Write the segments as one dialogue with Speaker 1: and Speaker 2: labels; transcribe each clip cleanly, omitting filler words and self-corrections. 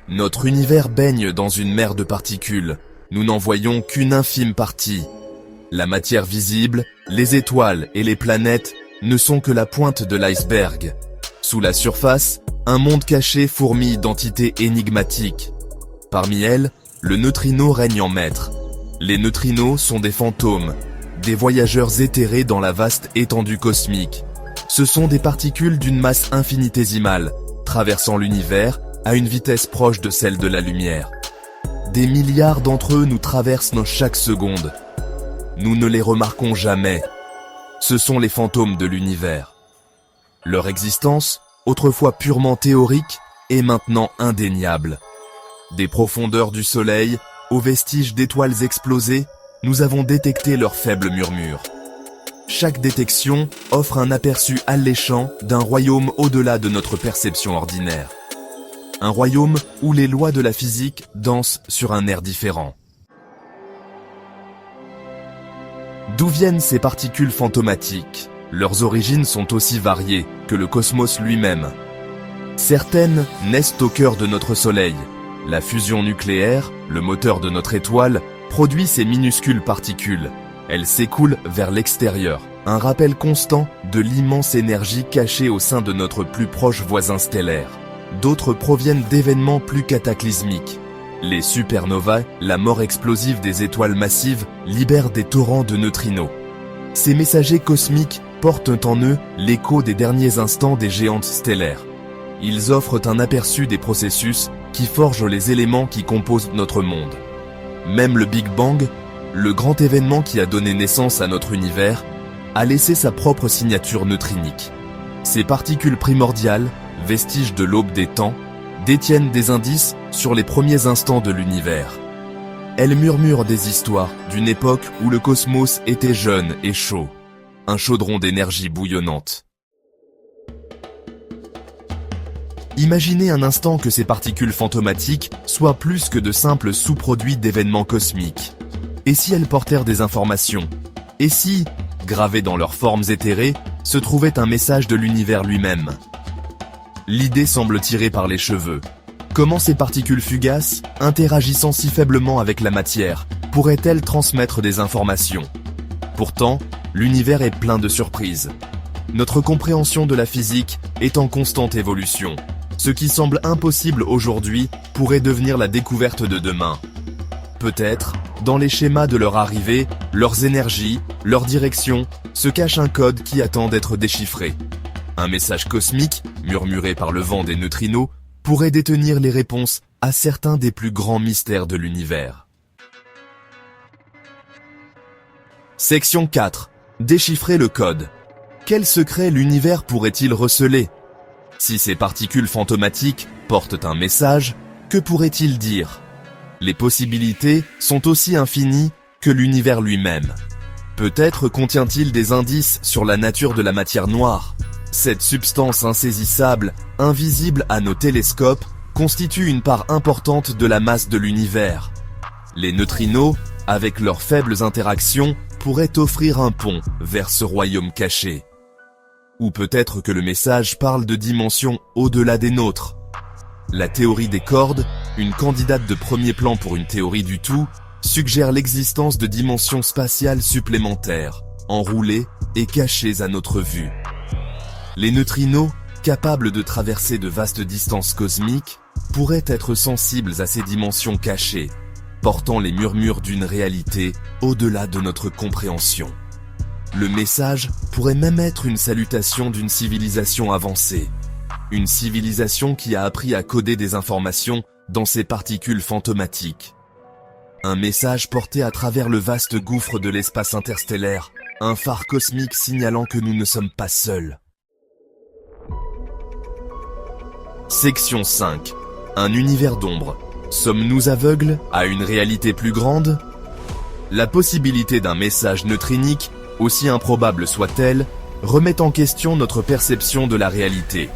Speaker 1: Notre univers baigne dans une mer de particules. Nous n'en voyons qu'une infime partie. La matière visible, les étoiles et les planètes ne sont que la pointe de l'iceberg. Sous la surface, un monde caché fourmille d'entités énigmatiques. Parmi elles, le neutrino règne en maître. Les neutrinos sont des fantômes, des voyageurs éthérés dans la vaste étendue cosmique. Ce sont des particules d'une masse infinitésimale, traversant l'univers à une vitesse proche de celle de la lumière. Des milliards d'entre eux nous traversent chaque seconde. Nous ne les remarquons jamais. Ce sont les fantômes de l'univers. Leur existence, autrefois purement théorique, est maintenant indéniable. Des profondeurs du Soleil, aux vestiges d'étoiles explosées, nous avons détecté leurs faibles murmures. Chaque détection offre un aperçu alléchant d'un royaume au-delà de notre perception ordinaire. Un royaume où les lois de la physique dansent sur un air différent. D'où viennent ces particules fantomatiques? Leurs origines sont aussi variées que le cosmos lui-même. Certaines naissent au cœur de notre Soleil. La fusion nucléaire, le moteur de notre étoile, produit ces minuscules particules. Elles s'écoulent vers l'extérieur, un rappel constant de l'immense énergie cachée au sein de notre plus proche voisin stellaire. D'autres proviennent d'événements plus cataclysmiques. Les supernovas, la mort explosive des étoiles massives, libèrent des torrents de neutrinos. Ces messagers cosmiques portent en eux l'écho des derniers instants des géantes stellaires. Ils offrent un aperçu des processus qui forgent les éléments qui composent notre monde. Même le Big Bang, le grand événement qui a donné naissance à notre univers, a laissé sa propre signature neutrinique. Ces particules primordiales, vestiges de l'aube des temps, détiennent des indices sur les premiers instants de l'univers. Elles murmurent des histoires d'une époque où le cosmos était jeune et chaud, un chaudron d'énergie bouillonnante. Imaginez un instant que ces particules fantomatiques soient plus que de simples sous-produits d'événements cosmiques. Et si elles portèrent des informations? Et si, gravés dans leurs formes éthérées, se trouvait un message de l'univers lui-même? L'idée semble tirée par les cheveux. Comment ces particules fugaces, interagissant si faiblement avec la matière, pourraient-elles transmettre des informations? Pourtant, l'univers est plein de surprises. Notre compréhension de la physique est en constante évolution. Ce qui semble impossible aujourd'hui pourrait devenir la découverte de demain. Peut-être, dans les schémas de leur arrivée, leurs énergies, leur direction, se cache un code qui attend d'être déchiffré. Un message cosmique, murmuré par le vent des neutrinos, pourrait détenir les réponses à certains des plus grands mystères de l'univers. Section 4. Déchiffrer le code. Quel secret l'univers pourrait-il receler? Si ces particules fantomatiques portent un message, que pourrait-il dire? Les possibilités sont aussi infinies que l'univers lui-même. Peut-être contient-il des indices sur la nature de la matière noire. Cette substance insaisissable, invisible à nos télescopes, constitue une part importante de la masse de l'univers. Les neutrinos, avec leurs faibles interactions, pourraient offrir un pont vers ce royaume caché. Ou peut-être que le message parle de dimensions au-delà des nôtres. La théorie des cordes, une candidate de premier plan pour une théorie du tout, suggère l'existence de dimensions spatiales supplémentaires, enroulées et cachées à notre vue. Les neutrinos, capables de traverser de vastes distances cosmiques, pourraient être sensibles à ces dimensions cachées, portant les murmures d'une réalité au-delà de notre compréhension. Le message pourrait même être une salutation d'une civilisation avancée. Une civilisation qui a appris à coder des informations dans ces particules fantomatiques. Un message porté à travers le vaste gouffre de l'espace interstellaire, un phare cosmique signalant que nous ne sommes pas seuls. Section 5. Un univers d'ombre. Sommes-nous aveugles à une réalité plus grande? La possibilité d'un message neutrinique, aussi improbable soit-elle, remet en question notre perception de la réalité.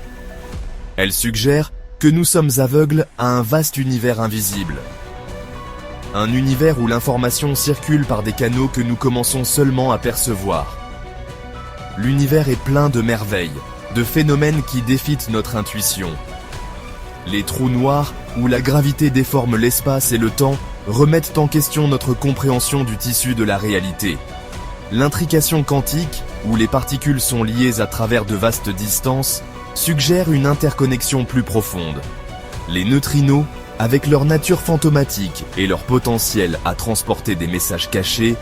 Speaker 1: Elle suggère que nous sommes aveugles à un vaste univers invisible. Un univers où l'information circule par des canaux que nous commençons seulement à percevoir. L'univers est plein de merveilles, de phénomènes qui défient notre intuition. Les trous noirs, où la gravité déforme l'espace et le temps, remettent en question notre compréhension du tissu de la réalité. L'intrication quantique, où les particules sont liées à travers de vastes distances, suggère une interconnexion plus profonde. Les neutrinos, avec leur nature fantomatique et leur potentiel à transporter des messages cachés,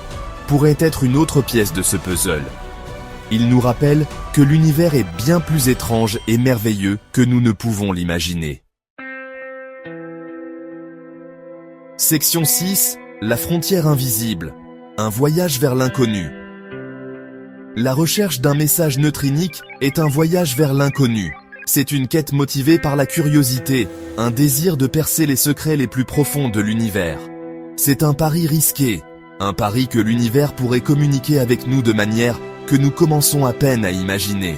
Speaker 1: pourraient être une autre pièce de ce puzzle. Ils nous rappellent que l'univers est bien plus étrange et merveilleux que nous ne pouvons l'imaginer. Section 6, la frontière invisible, un voyage vers l'inconnu. La recherche d'un message neutrinique est un voyage vers l'inconnu. C'est une quête motivée par la curiosité, un désir de percer les secrets les plus profonds de l'univers. C'est un pari risqué, un pari que l'univers pourrait communiquer avec nous de manière que nous commençons à peine à imaginer.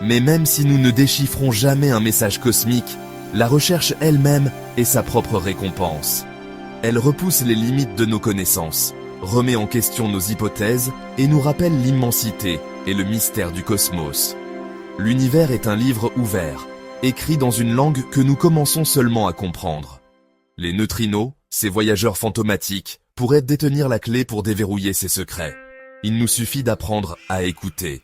Speaker 1: Mais même si nous ne déchiffrons jamais un message cosmique, la recherche elle-même est sa propre récompense. Elle repousse les limites de nos connaissances, remet en question nos hypothèses et nous rappelle l'immensité et le mystère du cosmos. L'univers est un livre ouvert, écrit dans une langue que nous commençons seulement à comprendre. Les neutrinos, ces voyageurs fantomatiques, pourraient détenir la clé pour déverrouiller ces secrets. Il nous suffit d'apprendre à écouter.